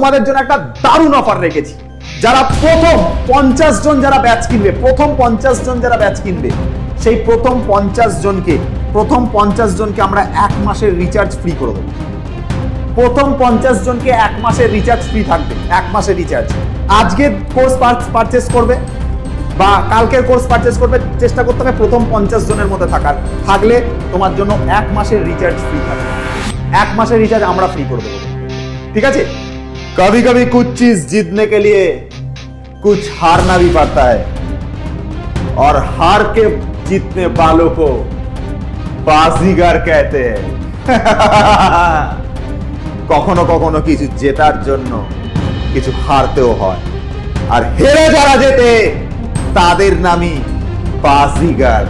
তোমাদের জন্য একটা দারুণ অফার রেখেছি। যারা প্রথম 50 জন যারা ব্যাচ কিনবে, প্রথম 50 জন যারা ব্যাচ কিনবে, সেই প্রথম 50 জনকে আমরা 1 মাসের রিচার্জ ফ্রি করে দেবো। প্রথম 50 জনকে 1 মাসের রিচার্জ ফ্রি থাকবে। 1 মাসের রিচার্জ। আজকে কোর্স পারচেস করবে বা কালকের কোর্স পারচেস করবে, চেষ্টা করতে হবে প্রথম 50 জনের মধ্যে থাকলে তোমার জন্য 1 মাসের রিচার্জ ফ্রি থাকবে। 1 মাসের রিচার্জ আমরা ফ্রি করে দেবো। ঠিক আছে? कभी कभी कुछ चीज जीतने के लिए कुछ हारना भी पड़ता है और हार के जीतने वालों को बाजीगर कहते हैं। কখনো কখনো কিছু জেতার জন্য কিছু হারতেও হয়, আর হেরে যারা জেতে তাদের নামই বাজিগার।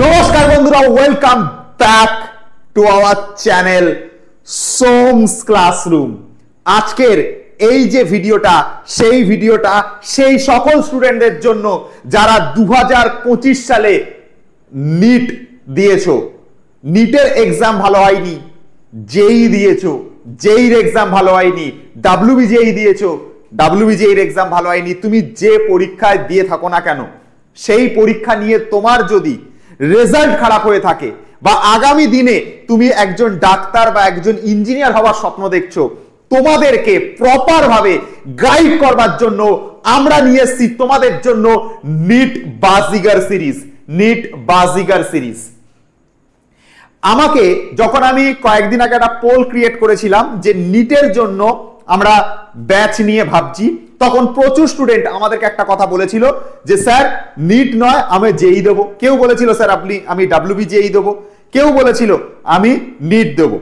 নমস্কার বন্ধুরা, welcome back to our channel সোমস classroom. আজকের এই যে ভিডিওটা, সেই সকল স্টুডেন্টদের জন্য যারা 2025 সালে নিট দিয়েছো, নিটের এক্সাম ভালো হয়নি, জেই দিয়েছো, জেইর এক্সাম ভালো হয়নি, ডাব্লিউবিজেই দিয়েছো, ডাব্লিউবিজেইর এক্সাম ভালো হয়নি, তুমি যে পরীক্ষায় দিয়ে থাকো না কেন, সেই পরীক্ষা নিয়ে তোমার যদি রেজাল্ট খারাপ হয়ে থাকে বা আগামী দিনে তুমি একজন ডাক্তার বা একজন ইঞ্জিনিয়ার হওয়ার স্বপ্ন দেখছো, তোমাদেরকে প্রপার ভাবে গাইড করবার জন্য আমরা নিয়ে এসেছি তোমাদের জন্য নিট বাজিগার সিরিজ। আমাকে যখন আমি কয়েকদিন আগে একটা পোল ক্রিয়েট করেছিলাম যে নিটের জন্য আমরা ব্যাচ নিয়ে ভাবছি, তখন প্রচুর স্টুডেন্ট আমাদেরকে একটা কথা বলেছিল যে স্যার নিট নয় আমি জেই দেবো, কেউ বলেছিল স্যার আমি ডাব্লিউবিজেই দেবো, কেউ বলেছিল আমি নিট দেবো।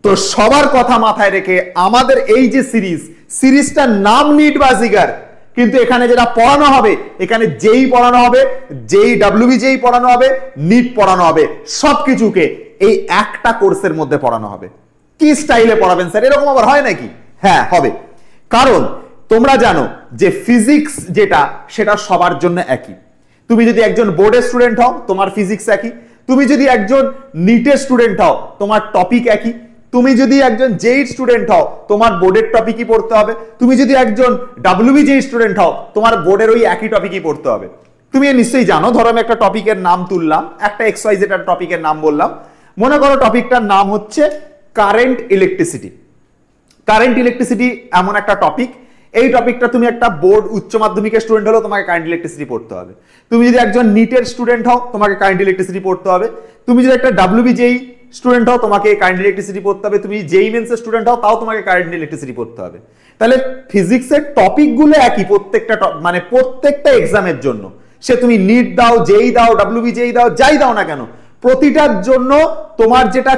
তো সবার কথা মাথায় রেখে আমাদের এই যে সিরিজটার নাম নিট বাজিগার, কিন্তু এখানে যেটা পড়ানো হবে, এখানে জেই পড়ানো হবে, জেই ডাব্লিউবিজেই পড়ানো হবে, নিট পড়ানো হবে, সবকিছুকে এই একটা কোর্সের মধ্যে পড়ানো হবে। কি স্টাইলে পড়াবেন স্যার, এরকম আবার হয় নাকি? হ্যাঁ হবে, কারণ তোমরা জানো যে ফিজিক্স যেটা সেটা সবার জন্য একই। তুমি যদি একজন বোর্ডের স্টুডেন্ট হও তোমার ফিজিক্স একই, তুমি যদি একজন নিটের স্টুডেন্ট হও তোমার টপিক একই, তুমি যদি একজন জেই স্টুডেন্ট হও তোমার বোর্ডের টপিকই পড়তে হবে, তুমি যদি একজন ডাব্লিউবিজেই স্টুডেন্ট হও তোমার বোর্ডের ওই একই টপিকই পড়তে হবে। তুমি নিশ্চয়ই জানো, ধরো আমি একটা টপিকের নাম তুললাম, একটা XYZ টপিকের নাম বললাম, মনে করো টপিকটার নাম হচ্ছে কারেন্ট ইলেকট্রিসিটি। কারেন্ট ইলেকট্রিসিটি এমন একটা টপিক, এই টপিকটা তুমি একটা বোর্ড উচ্চ মাধ্যমিকের স্টুডেন্ট হলো তোমাকে কারেন্ট ইলেকট্রিসিটি পড়তে হবে। তুমি যদি একজন নিটের স্টুডেন্ট হও তোমাকে কারেন্ট ইলেকট্রিসিটি পড়তে হবে। তুমি যদি একটা ডাব্লিউবিজেই স্টুডেন্ট হও তোমাকে কারেন্ট ইলেকট্রিসিটি পড়তে হবে। তুমি জেই মেন্সের স্টুডেন্ট হও তাও তোমাকে কারেন্ট ইলেকট্রিসিটি পড়তে হবে। তাহলে ফিজিক্সের টপিকগুলো একই প্রত্যেকটা এক্সামের জন্য, সে তুমি নিট দাও, জেই দাও, ডাব্লিউবিজেই দাও, যাই দাও না কেন, প্রতিটার জন্য তোমার যেটা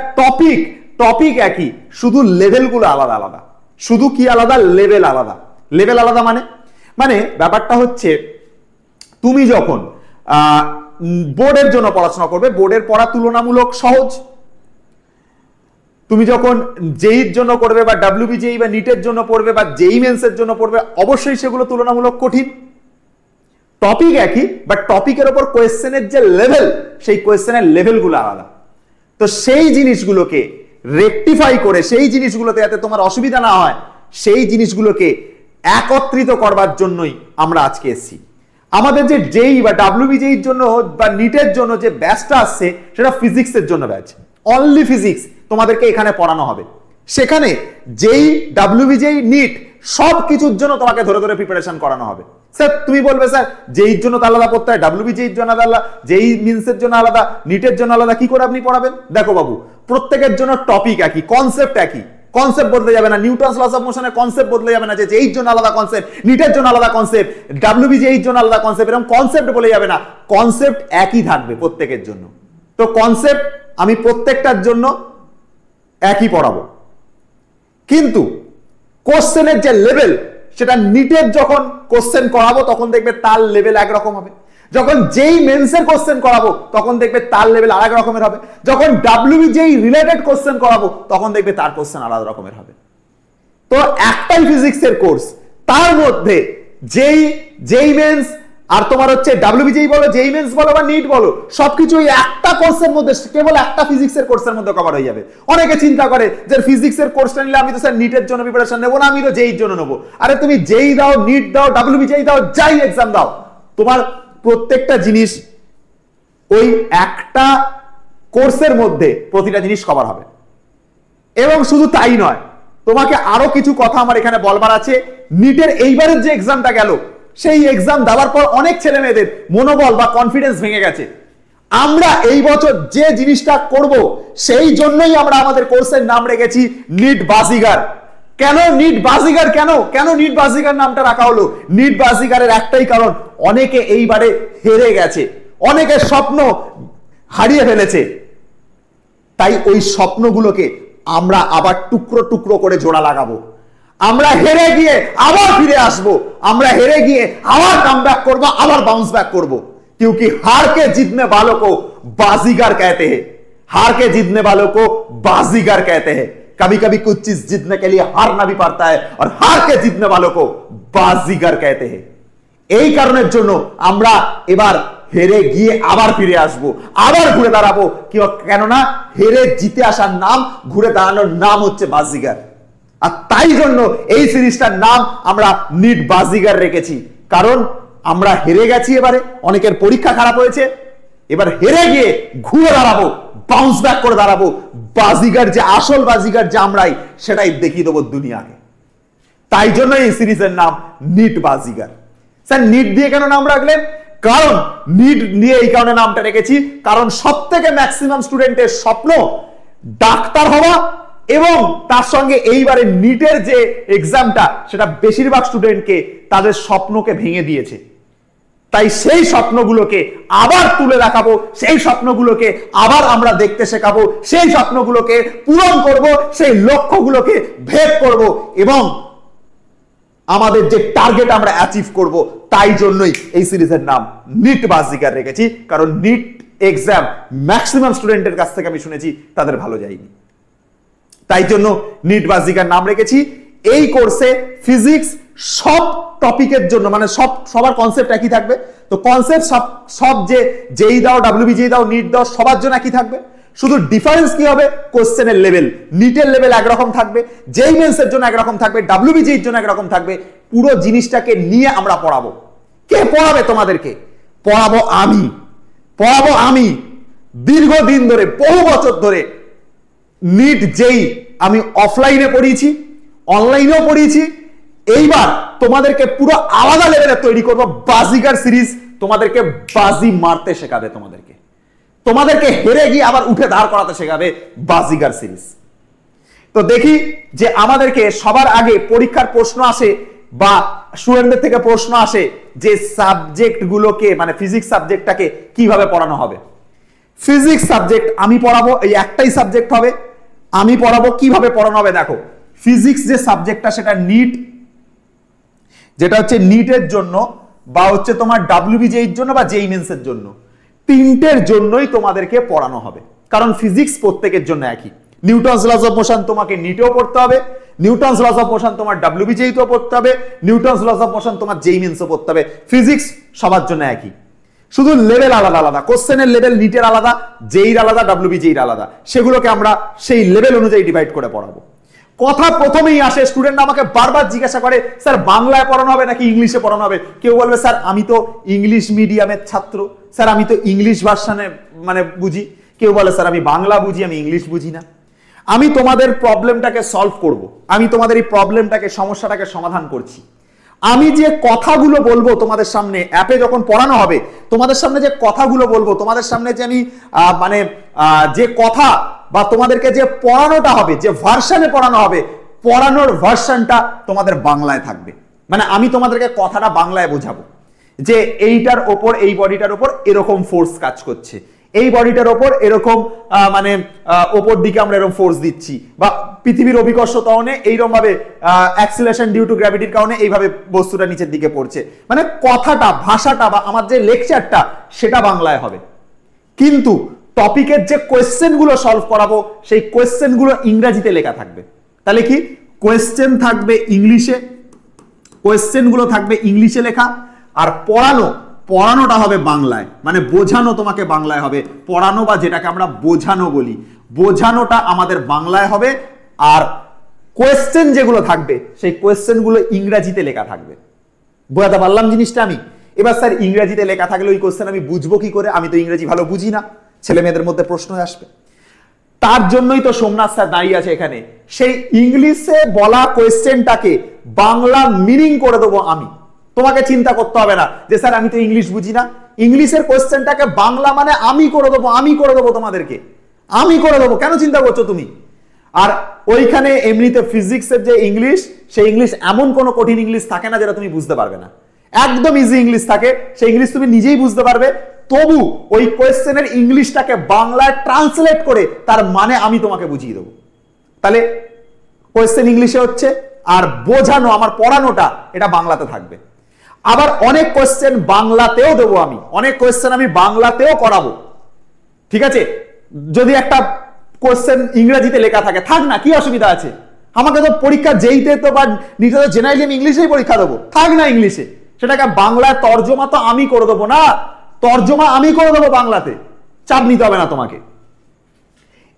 টপিক একই, শুধু লেভেলগুলো আলাদা আলাদা। শুধু কি আলাদা? লেভেল আলাদা। লেভেল আলাদা মানে ব্যাপারটা হচ্ছে তুমি যখন বোর্ডের জন্য পড়াশোনা করবে, বোর্ডের পড়া তুলনামূলক সহজ। তুমি যখন জেইর জন্য করবে বা ডাব্লিউবিজেই বা নিটের জন্য পড়বে বা জেই মেন্সের জন্য পড়বে, অবশ্যই সেগুলো তুলনামূলক কঠিন। টপিক একই, বাট টপিকের উপর কোয়েশ্চেনের যে লেভেল, সেই কোয়েশ্চেনের লেভেলগুলো আলাদা। তো সেই জিনিসগুলোকে রেকটিফাই করে, সেই জিনিসগুলোতে যাতে তোমার অসুবিধা না হয়, সেই জিনিসগুলোকে একত্রিত করবার জন্যই আমরা আজকে এসেছি। আমাদের যে জেই বা ডাব্লিউবিজেইর জন্য বা নিটের জন্য যে ব্যাচটা আসছে সেটা ফিজিক্সের জন্য ব্যাচ, অনলি ফিজিক্স তোমাদেরকে এখানে পড়ানো হবে। সেখানে জেই, ডাব্লিউবিজেই, নিট সব কিছুর জন্য তোমাকে ধরে ধরে প্রিপারেশন করানো হবে। স্যার তুমি বলবে স্যার জেইর জন্য আলাদা পড়তে হয়, ডাব্লিউবিজেইর জন্য আলাদা, জেই মিন্সের জন্য আলাদা, নিটের জন্য আলাদা, কি করে আপনি পড়াবেন? দেখো বাবু, প্রত্যেকের জন্য টপিক একই, কনসেপ্ট একই, কনসেপ্ট বদলে যাবে না। নিউটনস লস অফ মোশনের কনসেপ্ট বদলে যাবে না, যে জেইর জন্য আলাদা কনসেপ্ট, নিটের জন্য আলাদা কনসেপ্ট, ডাব্লিউবিজেইর জন্য আলাদা কনসেপ্ট, এরকম কনসেপ্ট বলে যাবে না, কনসেপ্ট একই থাকবে প্রত্যেকের জন্য। তো কনসেপ্ট আমি প্রত্যেকটার জন্য একই পড়াবো, কিন্তু কোশ্চেনের যে লেভেল সেটা নিটের যখন কোশ্চেন করাবো তখন দেখবে তার লেভেল একরকম হবে, যখন জেই মেন্সের কোশ্চেন করাবো তখন দেখবে তার লেভেল আরেক রকমের হবে, যখন ডাব্লিউবিজেই রিলেটেড কোশ্চেন করাবো তখন দেখবে তার কোশ্চেন আলাদা রকমের হবে। তো একটাই ফিজিক্সের কোর্স, তার মধ্যে জেই মেন্স আর তোমার হচ্ছে ডাব্লিউবিজেই বলো, জেই মেন্স বলো বা নিট বলো, সবকিছু ওই একটা কোর্সের মধ্যে, কেবল একটা ফিজিক্সের কোর্সের মধ্যে কভার হয়ে যাবে। অনেকে চিন্তা করে যে ফিজিক্সের কোর্সটা নিলে আমি তো স্যার নিটের জন্য প্রিপারেশন নেবো না, আমি তো জেইর জন্য নেবো। আরে তুমি জেই দাও, নিট দাও, ডাব্লিউবিজেই দাও, যাই এক্সাম দাও, তোমার প্রত্যেকটা জিনিস ওই একটা কোর্সের মধ্যে প্রতিটা জিনিস কভার হবে। এবং শুধু তাই নয়, তোমাকে আরো কিছু কথা আমার এখানে বলবার আছে। নিটের এইবারের যে এক্সামটা গেল, সেই এক্সাম দেওয়ার পর অনেক ছেলে মেয়েদের মনোবল বা কনফিডেন্স ভেঙে গেছে। আমরা এই বছর যে জিনিসটা করব, সেই জন্যই আমরা আমাদের কোর্সের নাম রেখেছি নিট বাজিগার। কেন নিট বাজিগার? কেন নিট বাজিগার নামটা রাখা হলো? নিট বাজিগারের একটাই কারণ, অনেকে এইবারে হেরে গেছে, অনেকে স্বপ্ন হারিয়ে ফেলেছে, তাই ওই স্বপ্নগুলোকে আমরা আবার টুকরো টুকরো করে জোড়া লাগাবো। আমরা হেরে গিয়ে আবার ফিরে আসবো, আমরা হেরে গিয়ে আবার কামব্যাক করবো, আবার बाउंस बैक করবো। क्योंकि हार के जीतने वालों को बाजीगर कहते हैं, हार के जीतने वालों को बाजीगर कहते हैं। कभी कभी कुछ चीज जीतने के लिए हारना भी पड़ता है, और हार के जीतने वालों को बाजीगर कहते हैं। এই কারণের জন্য আমরা এবার হেরে গিয়ে আবার ফিরে আসবো, আবার ঘুরে দাঁড়াবো। কেননা হেরে জিতে আসার নাম, ঘুরে দাঁড়ানোর নাম হচ্ছে বাজিগার। আর তাই জন্য এই সিরিজটার নাম আমরা নিট বাজিগার রেখেছি। কারণ আমরা হেরে গেছি, এবারে অনেকের পরীক্ষা খারাপ হয়েছে, এবার হেরে গিয়ে ঘুরে দাঁড়াবো, বাউন্স ব্যাক করে দাঁড়াবো। বাজিগার যে আসল বাজিগার যে আমরাই, সেটাই দেখিয়ে দেবো দুনিয়াকে। তাই জন্য এই সিরিজের নাম নিট বাজিগার। স্যার নিট দিয়ে কেন নাম রাখলেন? কারণ নিট দিয়ে এই কারণে নামটা রেখেছি, কারণ সবথেকে ম্যাক্সিমাম স্টুডেন্টের স্বপ্ন ডাক্তার হওয়া, এবং তার সঙ্গে এইবারে নিটের যে এক্সামটা, সেটা বেশিরভাগ স্টুডেন্টকে তাদের স্বপ্নকে ভেঙে দিয়েছে। তাই সেই স্বপ্নগুলোকে আবার তুলে রাখাবো, সেই স্বপ্নগুলোকে আবার আমরা দেখতে শেখাবো, সেই স্বপ্নগুলোকে পূরণ করব, সেই লক্ষ্যগুলোকে ভেদ করব, এবং আমাদের যে টার্গেট আমরা অ্যাচিভ করব। তাই জন্যই এই সিরিজের নাম নিট বাজিগার রেখেছি, কারণ নিট এক্সাম ম্যাক্সিমাম স্টুডেন্টের কাছ থেকে আমি শুনেছি তাদের ভালো যায়নি। তাই জন্য নিট বাজিগার নাম রেখেছি। এই কোর্সে ফিজিক্স সব টপিকের জন্য, মানে সবার কনসেপ্ট একই থাকবে। তো কনসেপ্ট সব যে জেই দাও, ডাব্লিউবিজেই দাও, নিট দাও, সবার জন্য একই থাকবে। শুধু ডিফারেন্স কি হবে? কোশ্চেনের লেভেল। নিটের লেভেল একরকম থাকবে, জেই মেন্সের জন্য একরকম থাকবে, ডাব্লিউবিজের জন্য একরকম থাকবে। পুরো জিনিসটাকে নিয়ে আমরা পড়াবো। কে পড়াবে তোমাদেরকে? পড়াবো আমি। দীর্ঘদিন ধরে, বহু বছর ধরে নিট জেই আমি অফলাইনে পড়িয়েছি, অনলাইনেও পড়িয়েছি। এইবার তোমাদেরকে পুরো আলাদা লেভেলে তৈরি করবো। বাজিগার সিরিজ তোমাদেরকে বাজি মারতে শেখাবে, তোমাদেরকে হেরে গিয়ে আবার উঠে দাঁড় করাতে শেখাবে বাজিগার সিরিজ। তো দেখি যে আমাদেরকে সবার আগে পরীক্ষার প্রশ্ন আসে বা স্টুডেন্টদের থেকে প্রশ্ন আসে যে সাবজেক্ট গুলোকে, মানে ফিজিক্স সাবজেক্টটাকে কিভাবে পড়ানো হবে। ফিজিক্স সাবজেক্ট আমি পড়াবো, এই একটাই সাবজেক্ট হবে, আমি পড়াবো। কিভাবে পড়ানো হবে দেখো, ফিজিক্স যে সাবজেক্টটা সেটা নিট, যেটা হচ্ছে নিটের জন্য বা হচ্ছে তোমার ডাব্লিউবিজের জন্য বা জেই মেন্সের জন্য, তিনটের জন্যই তোমাদেরকে পড়ানো হবে। কারণ ফিজিক্স প্রত্যেকের জন্য একই। নিউটনস লস অফ মোশন তোমাকে নিটেও পড়তে হবে, নিউটনস লস অফ মোশন তোমার ডাব্লিউবিজেইতেও পড়তে হবে, নিউটনস লস অফ মোশন তোমার জেই মেন্সও পড়তে হবে। ফিজিক্স সবার জন্য একই, শুধু লেভেল আলাদা আলাদা। কোশ্চেনের লেভেল নিটের আলাদা, জেইর আলাদা, ডাব্লিউবিজেইর আলাদা। সেগুলোকে আমরা সেই লেভেল অনুযায়ী ডিভাইড করে পড়াবো। কথা প্রথমেই আসে, স্টুডেন্ট আমাকে বারবার জিজ্ঞাসা করে স্যার বাংলায় পড়ানো হবে নাকি ইংলিশে পড়ানো হবে? কেউ বলবে স্যার আমি তো ইংলিশ মিডিয়ামের ছাত্র, স্যার আমি তো ইংলিশ ভার্সনে মানে বুঝি। কেউ বলে স্যার আমি বাংলা বুঝি, আমি ইংলিশ বুঝি না। আমি তোমাদের প্রবলেমটাকে সলভ করব, আমি তোমাদের এই প্রবলেমটাকে, সমস্যাটাকে সমাধান করছি। আমি যে কথাগুলো বলবো তোমাদের সামনে, অ্যাপে যখন পড়ানো হবে, তোমাদের সামনে যে কথাগুলো বলবো, তোমাদের সামনে যে আমি মানে যে কথা বা তোমাদেরকে যে পড়ানোটা হবে, যে ভার্সনে পড়ানো হবে, পড়ানোর ভার্সনটা তোমাদের বাংলায় থাকবে। মানে আমি তোমাদেরকে কথাটা বাংলায় বোঝাবো যে এইটার ওপর, এই বডিটার ওপর এরকম ফোর্স কাজ করছে, এই বডিটার ওপর এরকম মানে ওপর দিকে আমরা এরকম ফোর্স দিচ্ছি, বা পৃথিবীর অভিকর্ষ ত্বরণে এইরকম ভাবে অ্যাক্সিলারেশন ডিউ টু গ্র্যাভিটির কারণে এইভাবে বস্তুটা নিচের দিকে পড়ছে। মানে কথাটা, ভাষাটা বা আমার যে লেকচারটা সেটা বাংলায় হবে, কিন্তু টপিকের যে কোয়েশ্চেন গুলো সলভ করাবো সেই কোয়েশ্চেন গুলো ইংরেজিতে লেখা থাকবে। তাহলে কি, কোয়েশ্চেন থাকবে ইংলিশে, কোয়েশ্চেন গুলো থাকবে ইংলিশে লেখা, আর পড়ানোটা হবে বাংলায়, মানে বোঝানো তোমাকে বাংলায় হবে, পড়ানো বা যেটাকে আমরা বোঝানো বলি, বোঝানোটা আমাদের বাংলায় হবে। আর কোয়েশ্চেন যেগুলো থাকবে সেই কোয়েশ্চেনগুলো ইংরেজিতে লেখা থাকবে। বোঝাতে পারলাম জিনিসটা আমি? এবার স্যার ইংরেজিতে লেখা থাকলে ওই কোয়েশ্চেন আমি বুঝবো কি করে? আমি তো ইংরেজি ভালো বুঝি না, ছেলে মেয়েদের মধ্যে প্রশ্ন আসবে। তার জন্যই তো সোমনাথ স্যার দাঁড়িয়ে আছে এখানে, সেই ইংলিশে বলা কোয়েশ্চেনটাকে বাংলা মিনিং করে দেবো আমি। তোমাকে চিন্তা করতে হবে না যে স্যার আমি তো ইংলিশ বুঝি না, ইংলিশের কোয়েশ্চেনটাকে বাংলা মানে আমি করে দেবো, আমি করে দেবো তোমাদেরকে, আমি করে দেবো। কেন চিন্তা করছো তুমি? আর ওইখানে এমনিতে ফিজিক্সের যে ইংলিশ, সেই ইংলিশ এমন কোনো কঠিন ইংলিশ থাকে না যেটা তুমি বুঝতে পারবে না, একদম ইজি ইংলিশ থাকে, সেই ইংলিশ তুমি নিজেই বুঝতে পারবে। তবু ওই কোয়েশ্চেনের ইংলিশটাকে বাংলায় ট্রান্সলেট করে তার মানে আমি তোমাকে বুঝিয়ে দেবো। তাহলে কোয়েশ্চেন ইংলিশে হচ্ছে, আর বোঝানো আমার পড়ানোটা এটা বাংলাতে থাকবে। আবার অনেক কোয়েশ্চেন বাংলাতেও দেবো আমি, অনেক কোয়েশ্চেন আমি বাংলাতেও করাবো। ঠিক আছে, যদি একটা কোয়েশ্চেন ইংরেজিতে লেখা থাকে, থাক না, কি অসুবিধা আছে? আমাকে তো পরীক্ষা যেইতে তো বা নিতে তো জেনারেলি আমি ইংলিশেই পরীক্ষা দেবো, থাক না ইংলিশে, সেটাকে বাংলায় তর্জমা তো আমি করে দেবো না, তর্জমা আমি করে দেবো বাংলাতে, চাপ নিতে হবে না তোমাকে।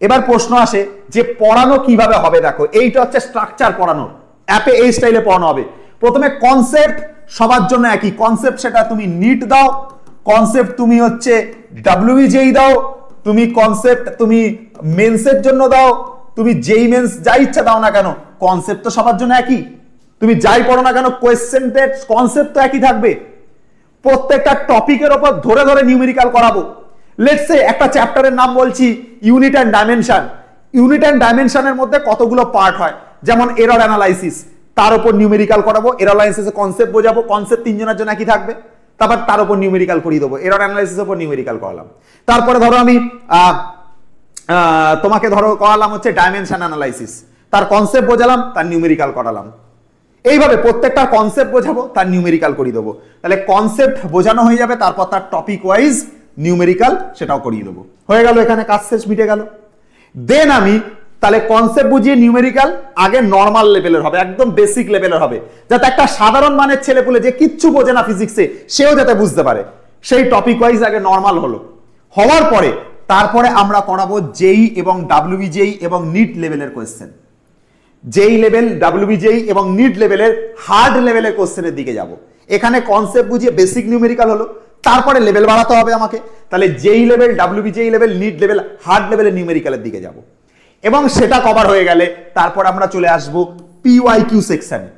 এবার প্রশ্ন আসে যে পড়ানো কিভাবে হবে। দেখো এইটা হচ্ছে স্ট্রাকচার পড়ানোর, অ্যাপে এই স্টাইলে পড়ানো হবে। প্রথমে কনসেপ্ট সবার জন্য একই কনসেপ্ট, সেটা তুমি নিট দাও, কনসেপ্ট তুমি হচ্ছে ডাব্লিউবিজেই দাও, তুমি কনসেপ্ট তুমি মেন্সের জন্য দাও, তুমি যেই মেন্স যাই ইচ্ছা দাও না কেন, কনসেপ্ট তো সবার জন্য একই। তুমি যাই পড়ো না কেন কোয়েশ্চেনের কনসেপ্ট তো একই থাকবে। প্রত্যেকটা টপিকের উপর ধরে ধরে নিউমেরিক্যাল করাবো। লেটস সে একটা চ্যাপ্টারের নাম বলছি unit and dimension. Unit and ডাইমেনশনের মধ্যে কতগুলো পার্ট হয়, যেমন এরর অ্যানালাইসিস, তার উপর নিউমেরিক্যাল করাবো। এরর অ্যানালাইসিসে কনসেপ্ট বোঝাবো, কনসেপ্ট তিনজনের জন্য একই থাকবে, তারপর তার উপর নিউমেরিক্যাল করিয়ে দেবো। এরর অ্যানালাইসিসের উপর নিউমেরিক্যাল করালাম। তারপরে ধরো আমি তোমাকে ধরো করালাম হচ্ছে ডাইমেনশন অ্যানালাইসিস, তার কনসেপ্ট বোঝালাম, তার নিউমেরিক্যাল করালাম। এইভাবে প্রত্যেকটা কনসেপ্ট বোঝাবো, তার নিউমেরিক্যাল করিয়ে দেবো। তাহলে কনসেপ্ট বোঝানো হয়ে যাবে, তারপর তার টপিক ওয়াইজ নিউমেরিক্যাল সেটাও করিয়ে দেবো। হয়ে গেল, এখানে কাজ শেষ, মিটে গেল। দেন আমি তাহলে কনসেপ্ট বুঝিয়ে নিউমেরিক্যাল আগে নর্মাল লেভেলের হবে, একদম বেসিক লেভেলের হবে, যাতে একটা সাধারণ মানের ছেলেপুলে যে কিচ্ছু বোঝে না ফিজিক্সে সেও যাতে বুঝতে পারে। সেই টপিক ওয়াইজ আগে নর্মাল হলো, হওয়ার পরে তারপরে আমরা করাবো জেই এবং ডাব্লিউবিজেই এবং নিট লেভেলের কোয়েশ্চেন। যেই লেভেল ডাব্লিউবিজেই এবং নিট লেভেলের হার্ড লেভেলের কোশ্চেনের দিকে যাব। এখানে কনসেপ্ট বুঝিয়ে বেসিক নিউমেরিক্যাল হলো, তারপরে লেভেল বাড়াতে হবে আমাকে। তাহলে যেই level WBJEE level NEET level hard লেভেলের নিউমেরিক্যালের দিকে যাব, এবং সেটা কভার হয়ে গেলে তারপর আমরা চলে আসব পিওয়াইকিউ সেকশনে।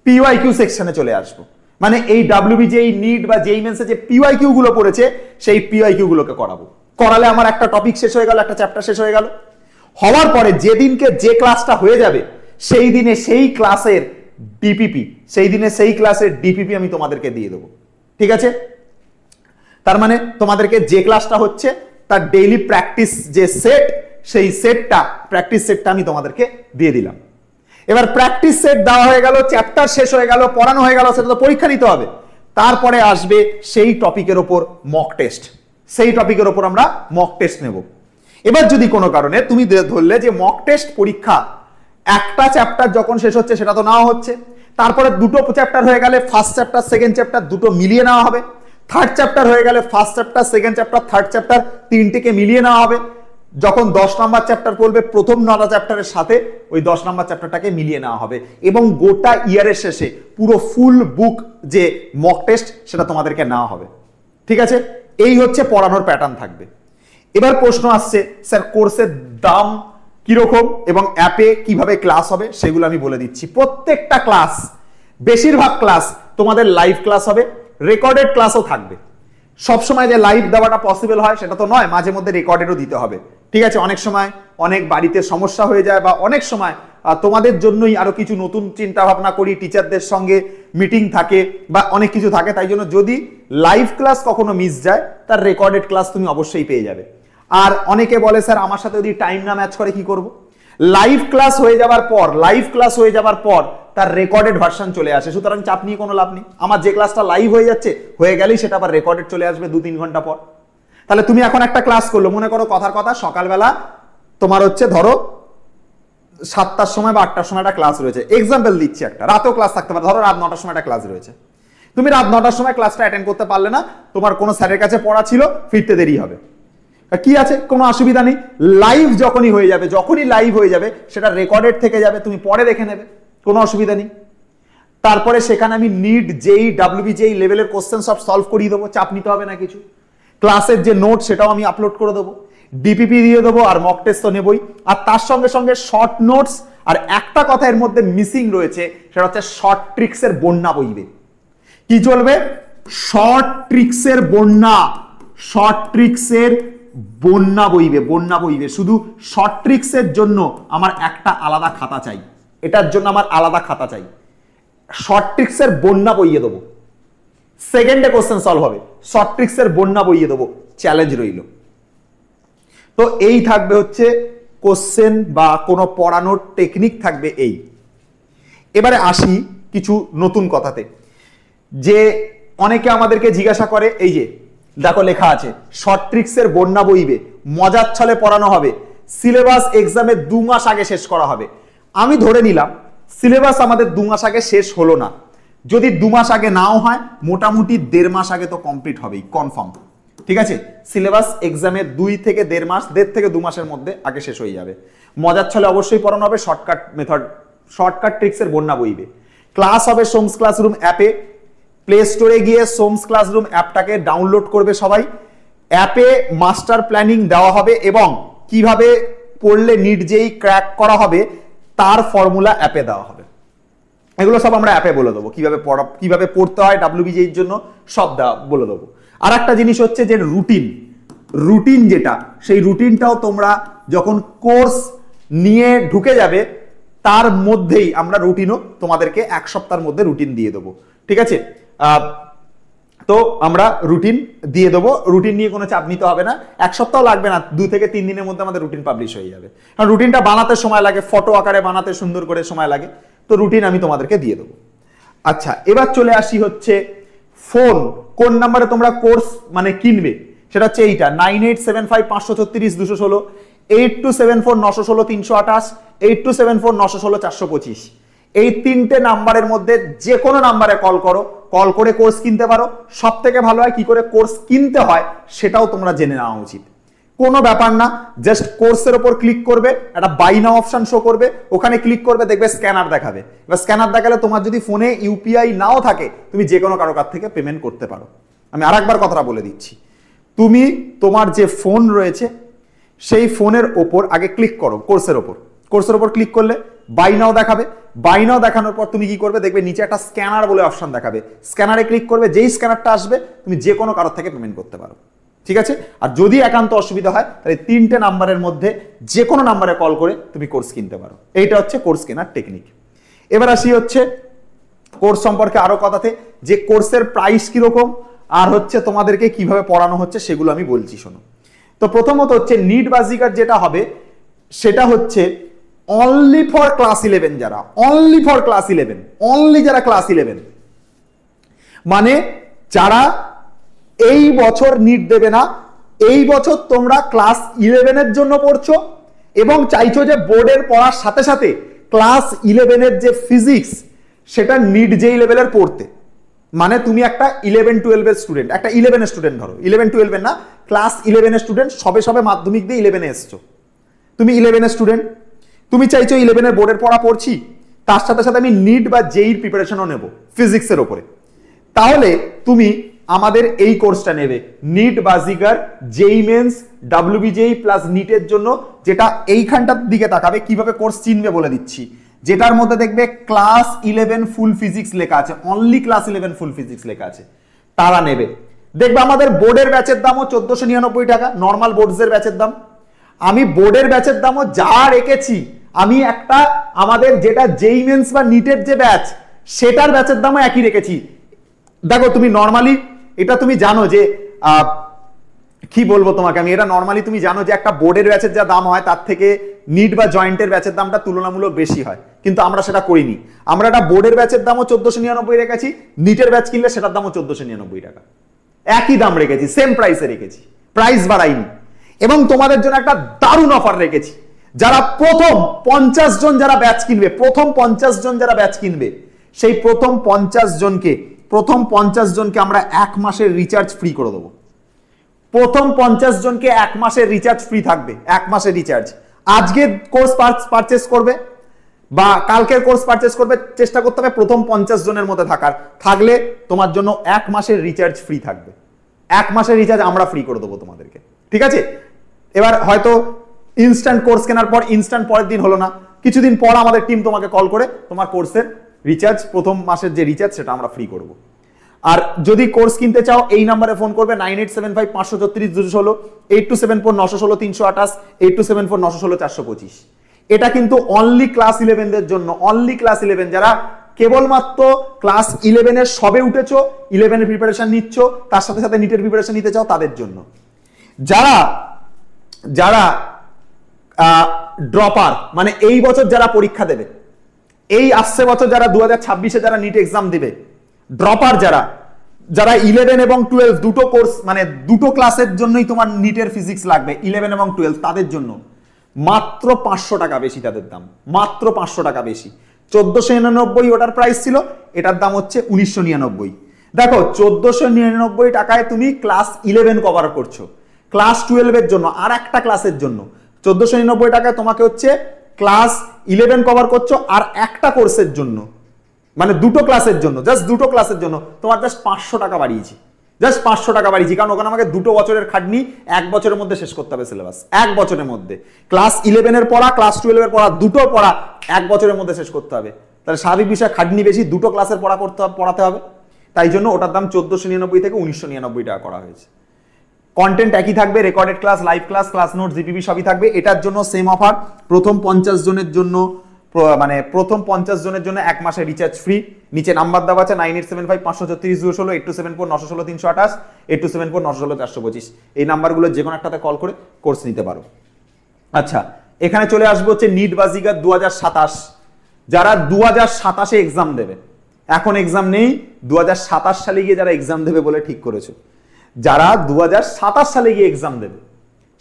পিওয়াইকিউ সেকশনে চলে আসব, মানে এই ডাব্লিউবিজেই নিট বা যেই মেন্সে যে পিওয়াইকিউ গুলো পড়েছে সেই পিওয়াইকিউ গুলোকে করাবো। করালে আমার একটা টপিক শেষ হয়ে গেল, একটা চ্যাপ্টার শেষ হয়ে গেল। হওয়ার পরে যেদিনকে যে ক্লাসটা হয়ে যাবে সেই দিনে সেই ক্লাসের ডিপিপি, সেই দিনে সেই ক্লাসের ডিপিপি আমি তোমাদেরকে দিয়ে দেবো। ঠিক আছে, তার মানে তোমাদেরকে যে ক্লাসটা হচ্ছে তার ডেইলি প্র্যাকটিস যে সেট, সেই সেটটা প্র্যাকটিস সেটটা আমি তোমাদেরকে দিয়ে দিলাম। এবার প্র্যাকটিস সেট দেওয়া হয়ে গেল, চ্যাপ্টার শেষ হয়ে গেল, পড়ানো হয়ে গেল, সেটা তো পরীক্ষা নিতে হবে। তারপরে আসবে সেই টপিকের ওপর মক টেস্ট, সেই টপিকের ওপর আমরা মক টেস্ট নেব। এবার যদি কোনো কারণে তুমি ধরলে যে মক টেস্ট পরীক্ষা একটা চ্যাপ্টার যখন শেষ হচ্ছে সেটা তো নাও হচ্ছে, তারপরে দুটো চ্যাপ্টার হয়ে গেলে ফার্স্ট চ্যাপ্টার সেকেন্ড চ্যাপ্টার দুটো মিলিয়ে নেওয়া হবে, থার্ড চ্যাপ্টার হয়ে গেলে first chapter second chapter third chapter তিনটেকে মিলিয়ে নেওয়া হবে। যখন 10 নম্বর চ্যাপ্টার পড়বে প্রথম 9টা চ্যাপ্টারের সাথে ওই 10 নম্বর চ্যাপ্টারটাকে মিলিয়ে নেওয়া হবে, এবং গোটা ইয়ারের শেষে পুরো ফুল বুক যে মক টেস্ট সেটা তোমাদেরকে নেওয়া হবে। ঠিক আছে, এই হচ্ছে পড়ানোর প্যাটার্ন থাকবে। এবার প্রশ্ন আসছে স্যার কোর্সের দাম কিরকম এবং অ্যাপে কিভাবে ক্লাস হবে সেগুলো আমি বলে দিচ্ছি। প্রত্যেকটা ক্লাস, বেশিরভাগ ক্লাস তোমাদের লাইভ ক্লাস হবে, রেকর্ডেড ক্লাসও থাকবে। সবসময় যে লাইভ দেওয়াটা পসিবল হয় সেটা তো নয়, মাঝে মধ্যে রেকর্ডেডও দিতে হবে। ঠিক আছে, অনেক সময় অনেক বাড়িতে সমস্যা হয়ে যায়, বা অনেক সময় তোমাদের জন্যই আরো কিছু নতুন চিন্তা ভাবনা করি, টিচারদের সঙ্গে মিটিং থাকে বা অনেক কিছু থাকে, তাই জন্য যদি লাইভ ক্লাস কখনো মিস যায় তার রেকর্ডেড ক্লাস তুমি অবশ্যই পেয়ে যাবে। আর অনেকে বলে স্যার আমার সাথে যদি টাইম না ম্যাচ করে কি করব? লাইভ ক্লাস হয়ে যাবার পর তার রেকর্ডেড ভার্সন চলে আসে, সুতরাং চাপ নিয়ে কোনো লাভ নেই। আমার যে ক্লাসটা লাইভ হয়ে যাচ্ছে হয়ে গেলেই সেটা আবার রেকর্ডেড চলে আসবে 2-3 ঘন্টা পর। তাহলে তুমি এখন একটা ক্লাস করলো, মনে করো কথার কথা সকালবেলা তোমার হচ্ছে ধরো 7টার সময় বা 8টার সময় একটা ক্লাস রয়েছে, এক্সাম্পল দিচ্ছি, একটা রাতেও ক্লাস থাকতে পারে, ধরো রাত 9টার সময় একটা ক্লাস রয়েছে। তুমি রাত 9টার সময় ক্লাসটা অ্যাটেন্ড করতে পারলে না, তোমার কোনো স্যারের কাছে পড়া ছিল, ফিরতে দেরি হবে, কি আছে, কোনো অসুবিধা নেই। লাইভ যখনই হয়ে যাবে, যখনই লাইভ হয়ে যাবে সেটা রেকর্ডেড থেকে যাবে, তুমি পরে দেখে নেবে, কোনো অসুবিধা নেই। তারপরে সেখানে আমি নিট জেই ডাব্লিউবিজেই লেভেলের কোশ্চেন সব সলভ করিয়ে দেবো, চাপ নিতে হবে না কিছু। ক্লাসের যে নোট সেটাও আমি আপলোড করে দেবো, ডিপিপি দিয়ে দেবো, আর মক টেস্ট তো নেবই। আর তার সঙ্গে সঙ্গে শর্ট নোটস, আর একটা কথা এর মধ্যে মিসিং রয়েছে, সেটা হচ্ছে শর্ট ট্রিক্সের বন্যা বইবে। কি চলবে? শর্ট ট্রিক্সের বন্যা, শর্ট ট্রিক্সের বন্যা বইবে, বন্যা বইবে। শুধু শর্ট ট্রিক্সের জন্য আমার একটা আলাদা খাতা চাই, এটার জন্য আমার আলাদা খাতা চাই। শর্ট ট্রিক্সের বন্যা বইয়ে দেবো, সেকেন্ডে কোশ্চেন সলভ হবে, শর্ট ট্রিক্সের বন্যা বইয়ে দেবো, চ্যালেঞ্জ রইল। তো এই থাকবে হচ্ছে কোশ্চেন বা কোনো পড়ানোর টেকনিক থাকবে এই। এবারে আসি কিছু নতুন কথাতে, যে অনেকে আমাদেরকে জিজ্ঞাসা করে, এই যে দেখো লেখা আছে শর্ট ট্রিক্সের বন্যা বইবে, মজার ছলে পড়ানো হবে, সিলেবাস এক্সামে 2 মাস আগে শেষ করা হবে। আমি ধরে নিলাম সিলেবাস আমাদের 2 মাস আগে শেষ হলো না, যদি 2 মাস আগে নাও হয় মোটামুটি 1.5 মাস আগে তো কমপ্লিট হবেই, কনফার্ম, ঠিক আছে। সিলেবাস এক্সামে 2 থেকে 1.5 মাস, 1.5 থেকে 2 মাসের মধ্যে আগে শেষ হয়ে যাবে। মজার ছলে অবশ্যই পড়ানো হবে, শর্টকাট মেথড, শর্টকাট ট্রিক্সের বন্যা বইবে। ক্লাস হবে সোমস ক্লাসরুম অ্যাপে, প্লে স্টোরে গিয়ে সোমস ক্লাসরুম অ্যাপটাকে ডাউনলোড করবে সবাই। অ্যাপে মাস্টার প্ল্যানিং দেওয়া হবে এবং কিভাবে পড়লে নিট জেই ক্র্যাক করা হবে তার ফর্মুলা অ্যাপে দেওয়া হবে। এগুলো সব আমরা অ্যাপে বলে দেবো, কিভাবে পড়তে হয় ডাব্লিউবিজের জন্য সব বলে দেবো। আর একটা জিনিস হচ্ছে যে রুটিন যেটা, সেই রুটিনটাও তোমরা যখন কোর্স নিয়ে ঢুকে যাবে তার মধ্যেই আমরা রুটিনও তোমাদেরকে 1 সপ্তাহের মধ্যে রুটিন দিয়ে দেবো, ঠিক আছে। তো আমরা রুটিন দিয়ে দেবো, রুটিন নিয়ে কোনো চাপ নিতে হবে না, 1 সপ্তাহ লাগবে না, 2 থেকে 3 দিনের মধ্যে আমাদের রুটিন পাবলিশ হয়ে যাবে। কারণ রুটিনটা বানাতে সময় লাগে, ফটো আকারে বানাতে সুন্দর করে সময় লাগে, তো রুটিন আমি তোমাদেরকে দিয়ে দেবো। আচ্ছা, এবার চলে আসি হচ্ছে ফোন কোন নাম্বারে তোমরা কোর্স মানে কিনবে, সেটা হচ্ছে এইটা 9875536216, 8274916328, 8274916425। এই 3টে নাম্বারের মধ্যে যে কোনো নাম্বারে কল করো, কল করে কোর্স কিনতে পারো। সব থেকে ভালো হয় কি করে কোর্স কিনতে হয় সেটাও তোমরা জেনে নেওয়া উচিত। কোনো ব্যাপার না, জাস্ট কোর্সের উপর ক্লিক করবে, একটা বাই নাও অপশন শো করবে, ওখানে ক্লিক করবে, দেখবে স্ক্যানার দেখাবে। এবার স্ক্যানার দেখালে তোমার যদি ফোনে ইউপিআই নাও থাকে তুমি যে কোনো কারো কাছ থেকে পেমেন্ট করতে পারো। আমি আরেকবার কথাটা বলে দিচ্ছি, তুমি তোমার যে ফোন রয়েছে সেই ফোনের ওপর আগে ক্লিক করো, কোর্সের ওপর ক্লিক করলে বাই নাও দেখাবে। বাই নাও দেখানোর পর তুমি কি করবে, দেখবে নিচে একটা স্ক্যানার বলে অপশন দেখাবে, স্ক্যানারে ক্লিক করবে, যেই স্ক্যানারটা আসবে তুমি যে কোনো কারোর থেকে পেমেন্ট করতে পারো, ঠিক আছে। আর যদি একান্ত অসুবিধা হয় তাহলে 3টে নাম্বারের মধ্যে যে কোনো নাম্বারে কল করে তুমি কোর্স কিনতে পারো। এইটা হচ্ছে কোর্স কেনার টেকনিক। এবার আসি হচ্ছে কোর্স সম্পর্কে আরো কথাতে, যে কোর্সের প্রাইস কিরকম আর হচ্ছে তোমাদেরকে কিভাবে পড়ানো হচ্ছে সেগুলো আমি বলছি, শোনো। তো প্রথমত হচ্ছে নিট বাজিকার যেটা হবে সেটা হচ্ছে অনলি ফর ক্লাস 11, যারা অনলি ফর ক্লাস 11, অনলি যারা ক্লাস 11 মানে যারা এই বছর নিট দেবে না, এই বছর তোমরা ক্লাস 11 জন্য পড়ছো এবং চাইছো যে বোর্ডের পড়ার সাথে সাথে ক্লাস 11 যে সেটা নিট জেই লেভেলের পড়তে। মানে তুমি একটা 11-12 স্টুডেন্ট, একটা 11 স্টুডেন্ট ধরো, 11-12 না, ক্লাস 11 স্টুডেন্ট, সবে মাধ্যমিক দিয়ে 11 এসছো, তুমি 11 স্টুডেন্ট, তুমি চাইছো 11 বোর্ডের পড়া পড়ছি, তার সাথে সাথে আমি নিট বা জেইর প্রিপারেশনও নেব ফিজিক্সের উপরে, তাহলে তুমি আমাদের এই কোর্সটা নেবে, নিট বাজিকার জেই মেন্স ডাব্লিউবিজেই প্লাস নিটের জন্য, যেটা এইখানটার দিকে তাকাবে, কিভাবে কোর্স চিনবে বলে দিচ্ছি, যেটার মধ্যে দেখবে ক্লাস 11 ফুল ফিজিক্স লেখা আছে, অনলি ক্লাস 11 ফুল ফিজিক্স লেখা আছে, তারা নেবে। দেখবে আমাদের বোর্ডের ব্যাচের দামও 1499 টাকা, নর্মাল বোর্ডসের ব্যাচের দাম। আমি বোর্ডের ব্যাচের দামও যা রেখেছি, আমি একটা আমাদের যেটা জেই মেন্স বা নিটের যে ব্যাচ সেটার ব্যাচের দামও একই রেখেছি। দেখো তুমি নর্মালি এটা তুমি জানো যে কি বলবো তোমাকে আমি, এটা নর্মালি তুমি জানো যে একটা বোর্ডের ব্যাচের যা দাম হয় তার থেকে নিট বা জয়েন্টের ব্যাচের দামটা তুলনামূলক বেশি হয়, কিন্তু আমরা সেটা করিনি। আমরা একটা বোর্ডের ব্যাচের দামও 1499 রেখেছি, নিটের ব্যাচ কিনলে সেটার দামও 1499 টাকা, একই দাম রেখেছি, সেম প্রাইসে রেখেছি, প্রাইস বাড়াইনি। এবং তোমাদের জন্য একটা দারুণ অফার রেখেছি, যারা প্রথম 50 জন যারা ব্যাচ কিনবে, প্রথম 50 জন যারা ব্যাচ কিনবে, সেই প্রথম 50 জনকে প্রথম 50 জনকে আমরা 1 মাসের রিচার্জ ফ্রি করে দেবো। প্রথম 50 জনকে 1 মাসের রিচার্জ ফ্রি থাকবে, 1 মাসের রিচার্জ। আজকে কোর্স পারচেস করবে বা কালকের কোর্স পারচেস করবে, চেষ্টা করতে হবে প্রথম 50 জনের মধ্যে থাকলে তোমার জন্য 1 মাসের রিচার্জ ফ্রি থাকবে। 1 মাসের রিচার্জ আমরা ফ্রি করে দেবো তোমাদেরকে, ঠিক আছে? এবার হয়তো ইনস্ট্যান্ট কোর্স কেনার পর ইনস্ট্যান্ট পরের দিন হলো না, কিছুদিন পর আমাদের টিম তোমাকে কল করে তোমার কোর্সের রিচার্জ, প্রথম মাসের যে রিচার্জ সেটা আমরা ফ্রি করব। আর যদি কোর্স কিনতে চাও এই নাম্বারে ফোন করবে 9875532216, 8274916328, 8274916425। এটা কিন্তু অনলি ক্লাস 11 দের জন্য, অনলি ক্লাস 11 যারা কেবলমাত্র ক্লাস 11 এর সবে উঠেছো, 11 এর প্রিপারেশন নিচ্ছ, তার সাথে সাথে নিটের প্রিপারেশন নিতে চাও তাদের জন্য। যারা যারা ড্রপার, মানে এই বছর যারা পরীক্ষা দেবে, এই আসছে বছর যারা 2026-এ যারা নিট এক্সাম দিবে, ড্রপার যারা 11 এবং 12 দুটো কোর্স, মানে দুটো ক্লাসের জন্যই তোমার নিটের ফিজিক্স লাগবে, 11 এবং 12 তাদের জন্য মাত্র 500 টাকা বেশি তাদের দাম, মাত্র 500 টাকা বেশি। 1499 ওটার প্রাইস ছিল, এটার দাম হচ্ছে 1999। দেখো 1499 টাকায় তুমি ক্লাস 11 কভার করছো, ক্লাস 12 এর জন্য আর একটা ক্লাসের জন্য 1499 টাকায় তোমাকে হচ্ছে ক্লাস 11 কভার করছো আর একটা কোর্সের জন্য, মানে দুটো ক্লাসের জন্য, জাস্ট দুটো ক্লাসের জন্য তোমার জাস্ট 500 টাকা বাড়িয়েছি, জাস্ট 500 টাকা বাড়িয়েছি। কারণ ওখানে আমাকে 2 বছরের খাটনি 1 বছরের মধ্যে শেষ করতে হবে সিলেবাস, 1 বছরের মধ্যে। ক্লাস 11 এর পড়া, ক্লাস 12 এর পড়া, দুটো পড়া 1 বছরের মধ্যে শেষ করতে হবে। তাহলে স্বাভাবিক বিষয় খাটনি বেশি, দুটো ক্লাসের পড়াতে হবে, তাই জন্য ওটার দাম 1499 থেকে 1999 টাকা করা হয়েছে। কন্টেন্ট একই থাকবে, recorded class, live class, class note, GPP সবই থাকবে। এটার জন্য সেম অফার, প্রথম 50 জনের জন্য, মানে প্রথম 50 জনের জন্য 1 মাসের রিচার্জ ফ্রি। নিচে নাম্বার দেওয়া আছে 9875532216, 8274916328, 8274916425। এই নাম্বারগুলো যে কোনো একটাতে কল করে কোর্স নিতে পারো। আচ্ছা, এখানে চলে আসবো হচ্ছে নিট বাজিগার 2027, যারা 2027-এ এক্সাম দেবে, এখন এক্সাম নেই, 2027 সালে গিয়ে যারা এক্সাম দেবে বলে ঠিক করেছো, যারা 2027 সালে গিয়ে এক্সাম দেবে,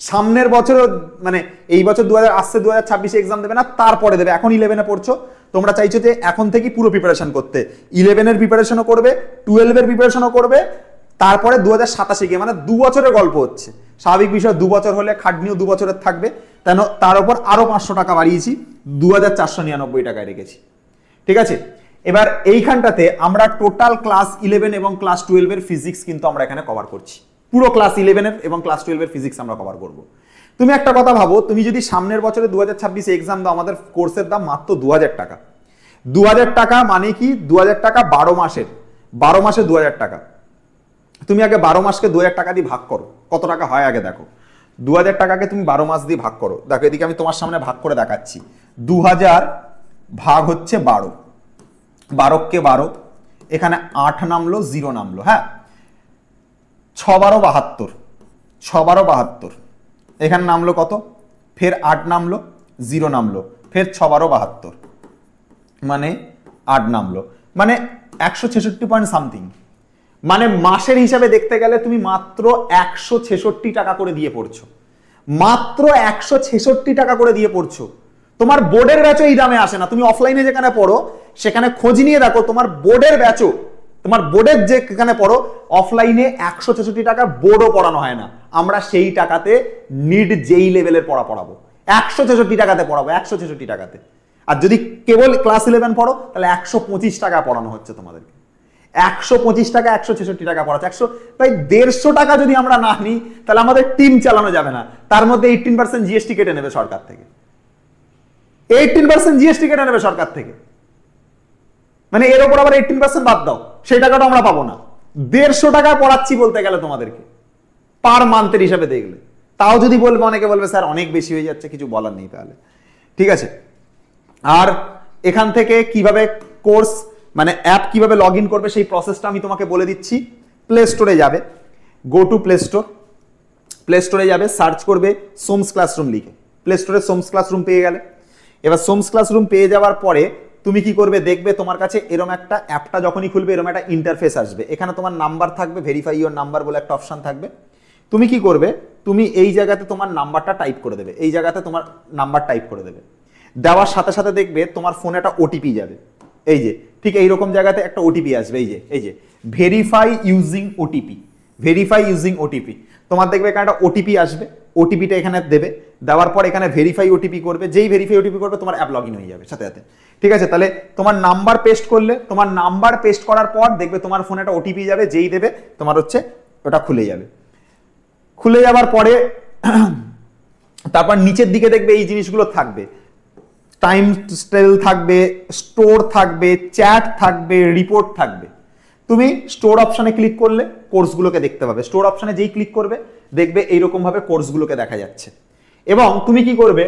সামনের বছর, মানে এই বছর 2026-এ এক্সাম দেবে না, তারপরে দেবে। এখন 11-এ পড়ছো, তোমরা চাইছো যে এখন থেকে পুরো প্রিপারেশন করতে, 11 এর প্রিপারেশনও করবে, 12 এর প্রিপারেশনও করবে, তারপরে 2027-এ গিয়ে, মানে 2 বছরের গল্প হচ্ছে। স্বাভাবিক বিষয়, 2 বছর হলে খাটনিও 2 বছরের থাকবে, তার উপর আরো 500 টাকা বাড়িয়েছি, 2499 টাকায় রেখেছি, ঠিক আছে? এবার এইখানটাতে আমরা টোটাল ক্লাস 11 এবং ক্লাস 12 এর ফিজিক্স কিন্তু আমরা এখানে কভার করছি, পুরো ক্লাস 11 এবং ক্লাস 12 এর ফিজিক্স আমরা কভার করব। তুমি একটা কথা ভাবো, তুমি যদি সামনের বছরে 2026-এ এক্সাম দাও, আমাদের কোর্সের দাম মাত্র 2000 টাকা। 2000 টাকা মানে কি? 2000 টাকা 12 মাসের, 12 মাসে 2000 টাকা। তুমি আগে 12 মাসকে 2000 টাকা দিয়ে ভাগ করো, কত টাকা হয় আগে দেখো। 2000 টাকাকে তুমি 12 মাস দিয়ে ভাগ করো, দেখো এদিকে আমি তোমার সামনে ভাগ করে দেখাচ্ছি। 2000 ভাগ হচ্ছে 12, 12কে 12, এখানে 8 নামলো, 0 নামলো, হ্যাঁ, 6 12 72, 6 12 72, এখানে নামলো কত, ফের 8 নামলো, 0 নামলো, ফের 6 12 72, মানে 8 নামলো, মানে 166 পয়েন্ট সামথিং। মানে মাসের হিসাবে দেখতে গেলে তুমি মাত্র 166 টাকা করে দিয়ে পড়ছো, মাত্র 166 টাকা করে দিয়ে পড়ছো। তোমার বোর্ডের ব্যাচও এই দামে আসে না। তুমি অফলাইনে যেখানে পড়ো সেখানে খোঁজ নিয়ে দেখো, তোমার বোর্ডের ব্যাচও, তোমার বোর্ডের যেখানে পড়ো অফলাইনে 166 টাকা বোর্ডও পড়ানো হয় না। আমরা সেই টাকাতে নিট যেই লেভেলের পড়া পড়াবো, 166 টাকাতে পড়াবো, 166 টাকাতে। আর যদি কেবল ক্লাস 11 পড়ো তাহলে 125 টাকা পড়ানো হচ্ছে তোমাদেরকে, 125 টাকা, 166 টাকা পড়াচ্ছে। 150 টাকা যদি আমরা না নিই তাহলে আমাদের টিম চালানো যাবে না। তার মধ্যে 18% জিএসটি কেটে নেবে সরকার থেকে, 18% জিএসটি কেটে নেবে সরকার থেকে, মানে এর উপর আবার 18% বাদ দাও, সেই টাকাটা আমরা পাবো না। 150 টাকা পড়াচ্ছি বলতে গেলে তোমাদেরকে পার মান্থের হিসাবে দেখলে। তাও যদি বলবে, অনেকে বলবে স্যার অনেক বেশি হয়ে যাচ্ছে, কিছু বলার নেই তাহলে, ঠিক আছে। আর এখান থেকে কিভাবে কোর্স, মানে অ্যাপ কিভাবে লগ ইন করবে সেই প্রসেসটা আমি তোমাকে বলে দিচ্ছি। প্লে স্টোরে যাবে, go to play store, play স্টোরে যাবে, সার্চ করবে সোমস ক্লাসরুম লিখে, প্লে স্টোরে সোমস ক্লাসরুম পেয়ে গেলে। এবার সোমস ক্লাসরুম পেয়ে যাওয়ার পরে তুমি কি করবে, দেখবে তোমার কাছে এরকম একটা, অ্যাপটা যখনই খুলবে এরকম একটা ইন্টারফেস আসবে। এখানে তোমার নাম্বার থাকবে, ভেরিফাই ইওর নাম্বার বলে একটা অপশন থাকবে। তুমি কি করবে, তুমি এই জায়গাতে তোমার নাম্বারটা টাইপ করে দেবে, এই জায়গাতে তোমার নাম্বার টাইপ করে দেবে। দেওয়ার সাথে সাথে দেখবে তোমার ফোনে একটা ওটিপি যাবে, এই যে ঠিক এইরকম জায়গাতে একটা ওটিপি আসবে, এই যে verify using OTP, verify using OTP. তোমার দেখবে এখানে একটা ওটিপি আসবে, ওটিপিটা এখানে দেবে, দেওয়ার পর এখানে ভেরিফাই ওটিপি করবে, যেই ভেরিফাই ওটিপি করবে তোমার অ্যাপ লগ ইন হয়ে যাবে সাথে সাথে। ঠিক আছে, তাহলে তোমার নাম্বার পেস্ট করলে, তোমার নাম্বার পেস্ট করার পর দেখবে তোমার ফোনে একটা ওটিপি যাবে, যেই দেবে তোমার হচ্ছে ওটা খুলে যাবে। খুলে যাওয়ার পরে তারপর নিচের দিকে দেখবে এই জিনিসগুলো থাকবে, টাইম স্টেল থাকবে, স্টোর থাকবে, চ্যাট থাকবে, রিপোর্ট থাকবে। তুমি স্টোর অপশনে ক্লিক করলে কোর্সগুলোকে দেখতে পাবে। স্টোর অপশনে যেই ক্লিক করবে দেখবে এইরকম ভাবে কোর্সগুলোকে দেখা যাচ্ছে। এবং তুমি কি করবে,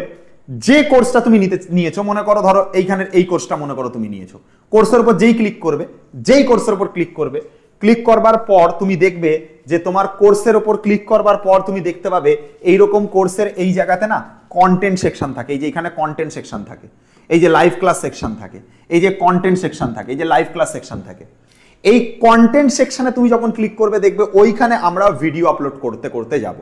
যে কোর্সটা তুমি নিয়েছো, মনে করো ধরো এইখানের এই কোর্সটা মনে করো তুমি নিয়েছো, কোর্সের উপর যেই ক্লিক করবে, যেই কোর্সের উপর ক্লিক করবে, ক্লিক করবার পর তুমি দেখবে যে তোমার কোর্সের উপর ক্লিক করবার পর তুমি দেখতে পাবে এইরকম কোর্সের এই জায়গাতে না কন্টেন্ট সেকশন থাকে, এই যে এখানে কন্টেন্ট সেকশন থাকে, এই যে লাইভ ক্লাস সেকশন থাকে, এই যে কন্টেন্ট সেকশন থাকে, এই যে লাইভ ক্লাস সেকশন থাকে। এই কন্টেন্ট সেকশনে তুমি যখন ক্লিক করবে দেখবে ওইখানে আমরা ভিডিও আপলোড করতে করতে যাব।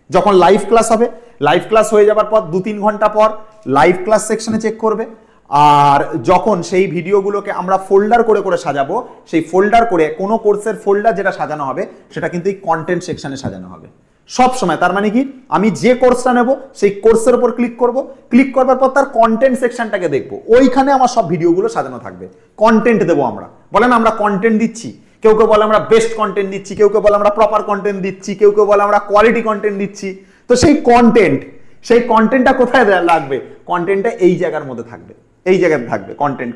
যখন লাইভ ক্লাস হবে, লাইভ ক্লাস হয়ে যাবার পর 2-3 ঘন্টা পর লাইভ ক্লাস সেকশনে চেক করবে। আর যখন সেই ভিডিওগুলোকে আমরা ফোল্ডার করে করে সাজাবো, সেই ফোল্ডার করে কোনো কোর্সের ফোল্ডার যেটা সাজানো হবে সেটা কিন্তু এই কন্টেন্ট সেকশনে সাজানো হবে সব সময়। তার মানে কি, আমি যে কোর্সটা নেব সেই কোর্সের উপর ক্লিক করব, ক্লিক করবার পর তার কন্টেন্ট সেকশনটাকে দেখবো, ওইখানে আমার সব ভিডিওগুলো সাজানো থাকবে। কন্টেন্ট দেবো আমরা, বলেন আমরা কন্টেন্ট দিচ্ছি, কেউ কেউ বলে আমরা বেস্ট কন্টেন্ট দিচ্ছি, কেউ কেউ বলে আমরা প্রপার কন্টেন্ট দিচ্ছি, কেউ কেউ বলে আমরা কোয়ালিটি কন্টেন্ট দিচ্ছি। তো সেই কন্টেন্টটা কোথায় লাগবে, কন্টেন্টটা এই জায়গার মধ্যে থাকবে, এই জায়গায় থাকবে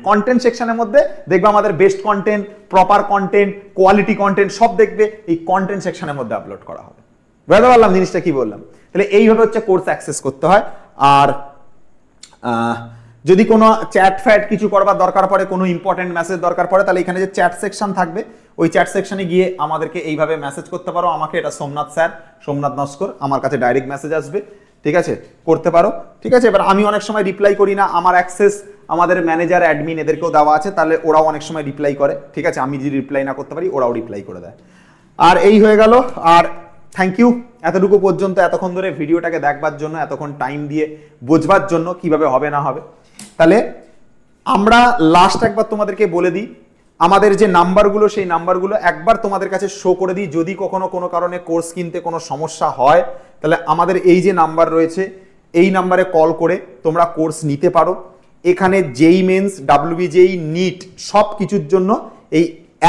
কন্টেন্ট সেকশনের মধ্যে দেখবে আমাদের best content, proper content, quality content সব দেখবে এই কন্টেন্ট সেকশনের মধ্যে আপলোড করা হবে। বুঝতে পারলাম জিনিসটা কি বললাম? তাহলে এইভাবে হচ্ছে কোর্স অ্যাক্সেস করতে হয়। আর যদি কোনো চ্যাট ফ্যাট কিছু করবার দরকার পড়ে, কোনো ইম্পর্টেন্ট মেসেজ দরকার পড়ে, তাহলে এখানে যে চ্যাট সেকশন থাকবে ওই চ্যাট সেকশনে গিয়ে আমাদেরকে এইভাবে মেসেজ করতে পারো। আমাকে এটা সোমনাথ স্যার, সোমনাথ নস্কর, আমার কাছে ডাইরেক্ট মেসেজ আসবে, ঠিক আছে, করতে পারো। ঠিক আছে, এবার আমি অনেক সময় রিপ্লাই করি না, আমার অ্যাক্সেস আমাদের ম্যানেজার, অ্যাডমিন এদেরকেও দেওয়া আছে, তাহলে ওরাও অনেক সময় রিপ্লাই করে। ঠিক আছে, আমি যদি রিপ্লাই না করতে পারি ওরাও রিপ্লাই করে দেয়। আর এই হয়ে গেল। আর থ্যাংক ইউ এতটুকু পর্যন্ত, এতক্ষণ ধরে ভিডিওটাকে দেখবার জন্য, এতক্ষণ টাইম দিয়ে বোঝবার জন্য কিভাবে হবে না হবে। তাহলে আমরা লাস্ট একবার তোমাদেরকে বলে দিই, আমাদের যে নাম্বারগুলো, সেই নাম্বারগুলো একবার তোমাদের কাছে শো করে দিই। যদি কখনো কোনো কারণে কোর্স কিনতে কোনো সমস্যা হয়, তাহলে আমাদের এই যে নাম্বার রয়েছে, এই নাম্বারে কল করে তোমরা কোর্স নিতে পারো। এখানে জেই মেন্স, WBJEE, নিট সব কিছুর জন্য এই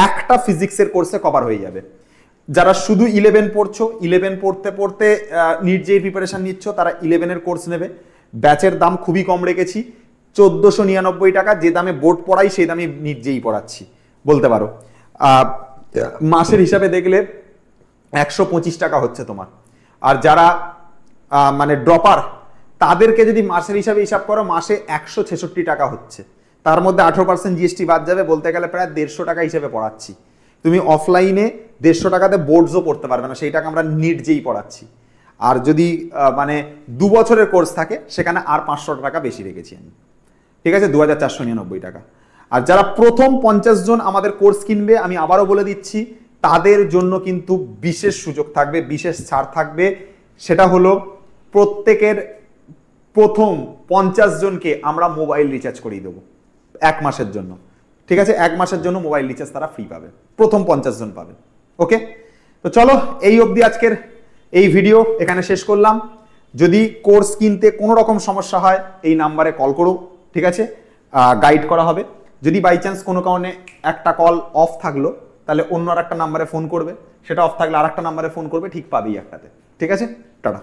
একটা ফিজিক্সের কোর্সে কভার হয়ে যাবে। যারা শুধু 11 পড়ছো, 11 পড়তে পড়তে নিট জেই প্রিপারেশন নিচ্ছ, তারা 11-এর কোর্স নেবে। ব্যাচের দাম খুবই কম রেখেছি, 1499 টাকা। যে দামে বোর্ড পড়াই সেই দামে নিট জেই পড়াচ্ছি বলতে পারো। মাসের হিসাবে দেখলে 125 টাকা হচ্ছে তোমার। আর যারা মানে ড্রপার, তাদেরকে যদি মাসের হিসাব করো, মাসে 166 টাকা হচ্ছে। তার মধ্যে 18% জিএসটি বাদ যাবে, বলতে গেলে প্রায় 150 টাকা হিসেবে পড়াচ্ছি। তুমি অফলাইনে 150 টাকাতে বোর্ডসও পড়তে পারবে না, সেই টাকা আমরা নিট জেই পড়াচ্ছি। আর যদি মানে 2 বছরের কোর্স থাকে, সেখানে আর 500 টাকা বেশি রেখেছি আমি। ঠিক আছে, 2499 টাকা। আর যারা প্রথম 50 জন আমাদের কোর্স কিনবে, আমি আবারও বলে দিচ্ছি, তাদের জন্য কিন্তু বিশেষ সুযোগ থাকবে, বিশেষ ছাড় থাকবে। সেটা হলো প্রত্যেকের প্রথম 50 জনকে আমরা মোবাইল রিচার্জ করিয়ে দেবো 1 মাসের জন্য। ঠিক আছে, 1 মাসের জন্য মোবাইল রিচার্জ তারা ফ্রি পাবে, প্রথম 50 জন পাবে। ওকে, তো চলো এই অবধি আজকের এই ভিডিও এখানে শেষ করলাম। যদি কোর্স কিনতে কোনো রকম সমস্যা হয়, এই নাম্বারে কল করো, ঠিক আছে, গাইড করা হবে। যদি বাই চান্স কোনো কারণে একটা কল অফ থাকলো, তাহলে অন্য আর একটা নাম্বারে ফোন করবে, সেটা অফ থাকলে আর একটা নাম্বারে ফোন করবে, ঠিক পাবেই একটাতে। ঠিক আছে, টাটা।